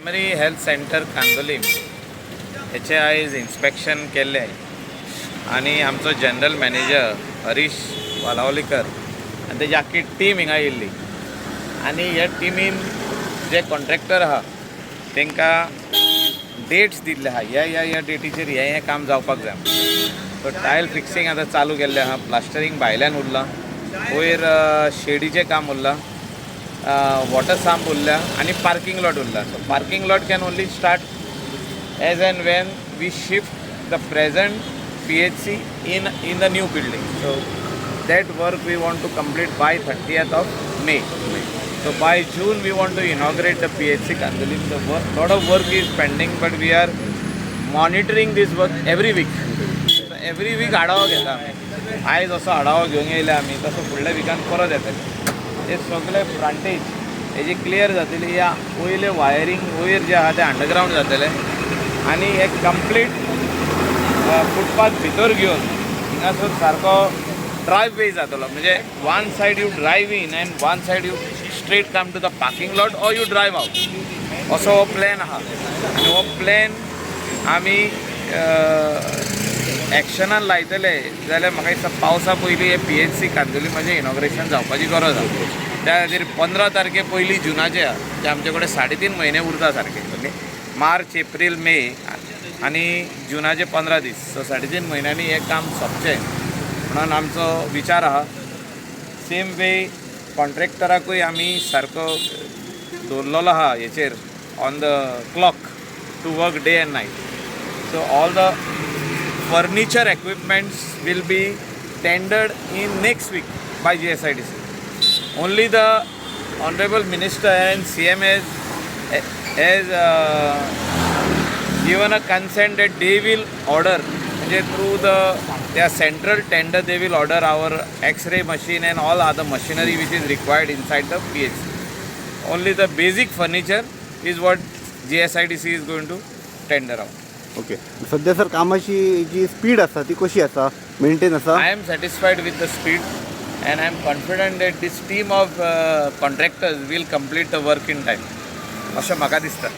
Primary health centre Candolim हेचे आयज inspection केले आणि आमचो जनरल मॅनेजर हरीश वालावलीकर आणि तेजी आख्खी टीम हिंगा येयल्ली आणि ह्या टिमीन जे कॉन्ट्रॅक्टर आहा तांकां डेट्स दिल्ले आहा ह्या डेटीचेर हें काम जावपाक जाय. सो टायल फिक्सिंग आतां चालू केल्लें आहा, प्लास्टरींग भायल्यान उरलां, वयर शेडीचें काम उरलां, वॉटर साम्प उरल्या आणि पार्किंग लॉट उरला. So parking lot can only start as and when we shift the present PHC in the new building. So that work we want to complete by 30th of May. So by June we want to inaugurate the PHC Kandolim. The lot of work is pending, but we are monitoring this work every week. So every week आढावा घेता आमी. आयज असो आढावा घेवंक येयले आमी, तसो फुडल्या विकान परत येतले. हे सगळे फ्रंटेज हेजी क्लियर जातली. या वयले वायरींग वयर जे आहा ते अंडरग्राउंड जातले आणि हे कंप्लीट फुटपाथ भितर घेवन हिंगासर सारको ड्रायव वे जातलो. म्हणजे one side you drive in and one side you straight come to the parking lot or you drive out. असो हो प्लॅन आहा आणि हो प्लॅन आमी एक्शनान लायतले जाल्यार म्हाका दिसता पावसा पयलीं हे PHC कांदोली म्हणजे इनॉग्रेशन जावपाची गरज आहा. त्या खातीर 15 तारखे पयलीं जुनाचे आहा ते आमचे कडेन 3.5 म्हयने उरता सारके. ओके, मार्च, एप्रील, मे आणि जुनाचे 15 दीस. सो 3.5 म्हयन्यांनी हे काम सोंपचें म्हणून आमचो विचार आहा. सेम वे कॉन्ट्रॅक्टराकूय आमी सारको दवरलेलो आहा हेचेर on the clock to work day and night. So all the furniture equipments will be tendered in next week by GSIDC. Only the honourable minister and CM has given a consent that they will order, म्हणजे through their central tender they will order our X-ray machine and all other machinery which is required inside the PHC. Only the basic furniture is what GSIDC is going to tender out. Okay, सध्या sir कामाची जी speed आसा ती कशी आसा, maintain आसा? I am satisfied with the speed and I am confident that this team of contractors will complete the work in time. अशें म्हाका दिसता.